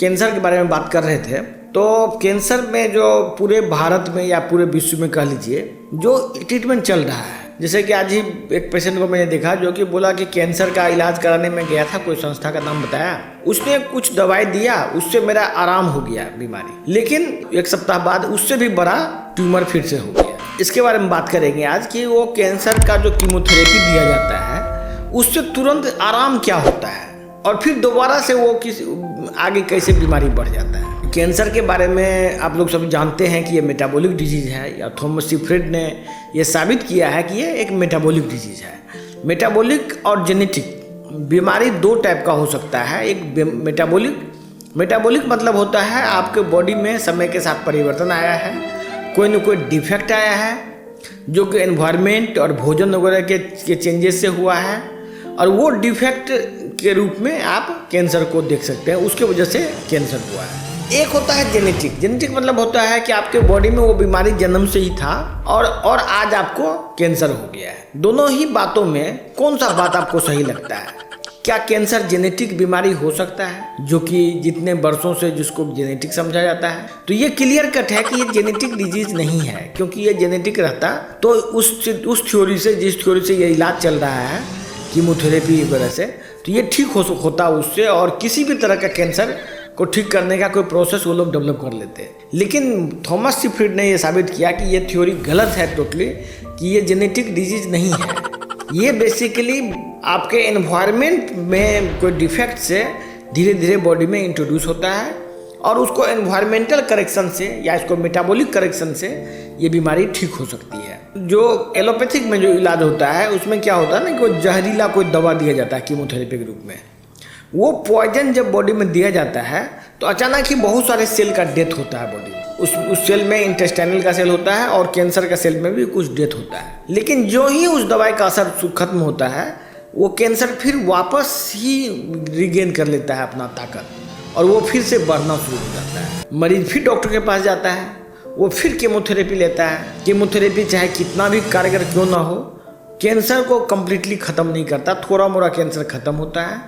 Cancer के बारे में बात कर रहे थे, तो कैंसर में जो पूरे भारत में या पूरे विश्व में कह लीजिए जो ट्रीटमेंट चल रहा है, जैसे कि आज ही एक पेशेंट को मैंने देखा जो कि बोला कि कैंसर का इलाज कराने में गया था, कोई संस्था का नाम बताया, उसने कुछ दवाई दिया, उससे मेरा आराम हो गया बीमारी, लेकिन एक सप्ताह बाद उससे भी बड़ा ट्यूमर फिर से हो गया। इसके बारे में बात करेंगे आज कि वो कैंसर का जो कीमोथेरेपी दिया जाता है उससे तुरंत आराम क्या होता है और फिर दोबारा से वो आगे कैसे बीमारी बढ़ जाता है। कैंसर के बारे में आप लोग सब जानते हैं कि ये मेटाबॉलिक डिजीज़ है, या थॉमस सीफ्रिड ने ये साबित किया है कि ये एक मेटाबॉलिक डिजीज़ है। मेटाबॉलिक और जेनेटिक बीमारी दो टाइप का हो सकता है। एक मेटाबॉलिक मतलब होता है आपके बॉडी में समय के साथ परिवर्तन आया है, कोई न कोई डिफेक्ट आया है जो कि एनवायरनमेंट और भोजन वगैरह के चेंजेस से हुआ है, और वो डिफेक्ट के रूप में आप कैंसर को देख सकते हैं, उसके वजह से कैंसर हुआ है। एक होता है जेनेटिक मतलब होता है कि आपके बॉडी में वो बीमारी जन्म से ही था और आज आपको कैंसर हो गया है। दोनों ही बातों में कौन सा बात आपको सही लगता है? क्या कैंसर जेनेटिक बीमारी हो सकता है, जो कि जितने वर्षों से जिसको जेनेटिक समझा जाता है? तो ये क्लियर कट है कि ये जेनेटिक डिजीज नहीं है, क्योंकि ये जेनेटिक रहता तो उस थ्योरी से, जिस थ्योरी से ये इलाज चल रहा है कीमोथेरेपी वगैरह से, तो ये ठीक होता उससे, और किसी भी तरह का कैंसर को ठीक करने का कोई प्रोसेस वो लोग डेवलप कर लेते हैं। लेकिन थॉमस सीफ्रिड ने ये साबित किया कि ये थ्योरी गलत है टोटली, कि ये जेनेटिक डिजीज नहीं है। ये बेसिकली आपके एनवायरनमेंट में कोई डिफेक्ट से धीरे धीरे बॉडी में इंट्रोड्यूस होता है, और उसको एनवायरमेंटल करेक्शन से या इसको मेटाबॉलिक करेक्शन से ये बीमारी ठीक हो सकती है। जो एलोपैथिक में जो इलाज होता है उसमें क्या होता है ना, कि जहरीला कोई दवा दिया जाता है कीमोथेरेपी के रूप में। वो पॉइजन जब बॉडी में दिया जाता है तो अचानक ही बहुत सारे सेल का डेथ होता है बॉडी में। उस सेल में इंटेस्टाइनल का सेल होता है और कैंसर का सेल में भी कुछ डेथ होता है। लेकिन जो ही उस दवाई का असर खत्म होता है, वो कैंसर फिर वापस ही रिगेन कर लेता है अपना ताकत, और वो फिर से बढ़ना शुरू हो जाता है। मरीज फिर डॉक्टर के पास जाता है, वो फिर कीमोथेरेपी लेता है। कीमोथेरेपी चाहे कितना भी कारगर क्यों ना हो, कैंसर को कम्प्लीटली ख़त्म नहीं करता, थोड़ा मोड़ा कैंसर ख़त्म होता है,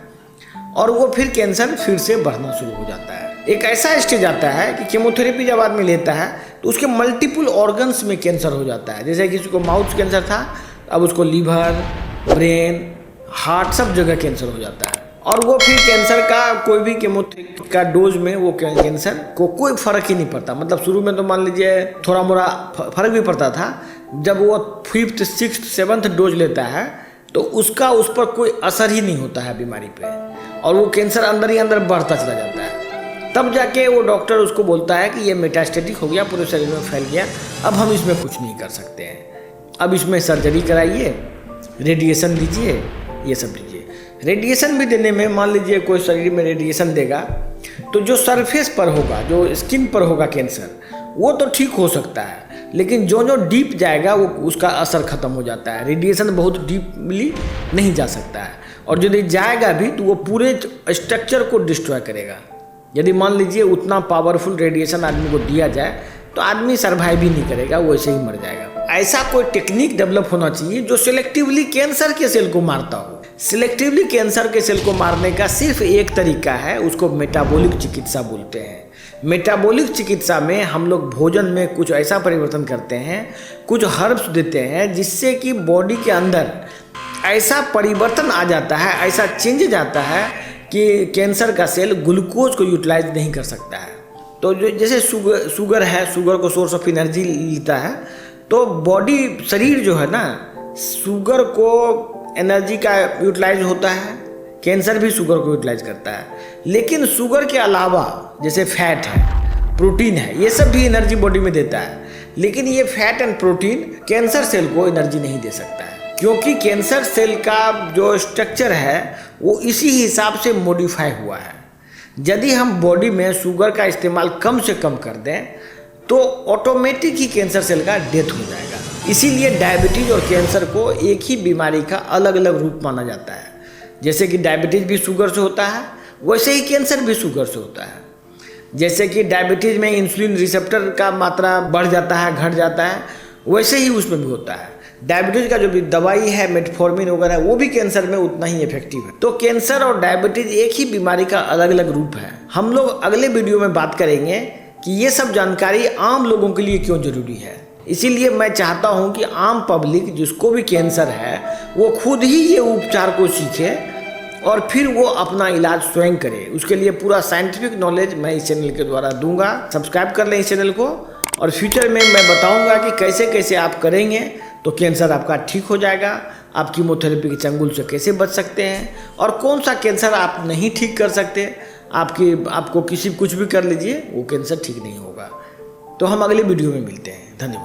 और वो फिर कैंसर फिर से बढ़ना शुरू हो जाता है। एक ऐसा स्टेज आता है कि कीमोथेरेपी जब आदमी लेता है तो उसके मल्टीपल ऑर्गन्स में कैंसर हो जाता है। जैसे किसी को माउथ कैंसर था, अब उसको लीवर, ब्रेन, हार्ट, सब जगह कैंसर हो जाता है। और वो फिर कैंसर का कोई भी कीमोथेरेपी का डोज में वो कैंसर को कोई फर्क ही नहीं पड़ता। मतलब शुरू में तो मान लीजिए थोड़ा मोड़ा फर्क भी पड़ता था, जब वो 5th, 6th, 7th डोज लेता है तो उसका उस पर कोई असर ही नहीं होता है बीमारी पे, और वो कैंसर अंदर ही अंदर बढ़ता चला जाता है। तब जाके वो डॉक्टर उसको बोलता है कि ये मेटास्टेटिक हो गया, पूरे शरीर में फैल गया, अब हम इसमें कुछ नहीं कर सकते हैं, अब इसमें सर्जरी कराइए, रेडिएशन दीजिए, ये सब दीजिए। रेडिएशन भी देने में मान लीजिए कोई शरीर में रेडिएशन देगा तो जो सरफेस पर होगा, जो स्किन पर होगा कैंसर, वो तो ठीक हो सकता है, लेकिन जो जो डीप जाएगा वो उसका असर खत्म हो जाता है। रेडिएशन बहुत डीपली नहीं जा सकता है, और यदि जाएगा भी तो वो पूरे स्ट्रक्चर को डिस्ट्रॉय करेगा। यदि मान लीजिए उतना पावरफुल रेडिएशन आदमी को दिया जाए तो आदमी सर्वाइव ही नहीं करेगा, वो ऐसे ही मर जाएगा। ऐसा कोई टेक्निक डेवलप होना चाहिए जो सिलेक्टिवली कैंसर के सेल को मारता हो। सिलेक्टिवली कैंसर के सेल को मारने का सिर्फ एक तरीका है, उसको मेटाबॉलिक चिकित्सा बोलते हैं। मेटाबॉलिक चिकित्सा में हम लोग भोजन में कुछ ऐसा परिवर्तन करते हैं, कुछ हर्ब्स देते हैं, जिससे कि बॉडी के अंदर ऐसा परिवर्तन आ जाता है, ऐसा चेंज आता है कि कैंसर का सेल ग्लूकोज को यूटिलाइज नहीं कर सकता है। तो जो जैसे शुगर है, शुगर को सोर्स ऑफ एनर्जी लेता है, तो बॉडी, शरीर जो है ना, शुगर को एनर्जी का यूटिलाइज होता है, कैंसर भी शुगर को यूटिलाइज करता है। लेकिन शुगर के अलावा जैसे फैट है, प्रोटीन है, ये सब भी एनर्जी बॉडी में देता है, लेकिन ये fat and protein cancer cell को एनर्जी नहीं दे सकता है, क्योंकि कैंसर सेल का जो स्ट्रक्चर है वो इसी हिसाब से मॉडिफाई हुआ है। यदि हम बॉडी में शुगर का इस्तेमाल कम से कम कर दें तो ऑटोमेटिक ही कैंसर सेल का डेथ हो जाएगा। इसीलिए डायबिटीज और कैंसर को एक ही बीमारी का अलग अलग रूप माना जाता है। जैसे कि डायबिटीज भी शुगर से होता है, वैसे ही कैंसर भी शुगर से होता है। जैसे कि डायबिटीज में इंसुलिन रिसेप्टर का मात्रा बढ़ जाता है, घट जाता है, वैसे ही उसमें भी होता है। डायबिटीज का जो भी दवाई है मेटफॉर्मिन वगैरह वो भी कैंसर में उतना ही इफेक्टिव है। तो कैंसर और डायबिटीज एक ही बीमारी का अलग अलग रूप है। हम लोग अगले वीडियो में बात करेंगे कि ये सब जानकारी आम लोगों के लिए क्यों जरूरी है। इसीलिए मैं चाहता हूं कि आम पब्लिक जिसको भी कैंसर है वो खुद ही ये उपचार को सीखे और फिर वो अपना इलाज स्वयं करे। उसके लिए पूरा साइंटिफिक नॉलेज मैं इस चैनल के द्वारा दूंगा। सब्सक्राइब कर लें इस चैनल को और फ्यूचर में मैं बताऊंगा कि कैसे कैसे आप करेंगे तो कैंसर आपका ठीक हो जाएगा, आप कीमोथेरेपी के चंगुल से कैसे बच सकते हैं और कौन सा कैंसर आप नहीं ठीक कर सकते। आपको कुछ भी कर लीजिए वो कैंसर ठीक नहीं होगा। तो हम अगले वीडियो में मिलते हैं। धन्यवाद।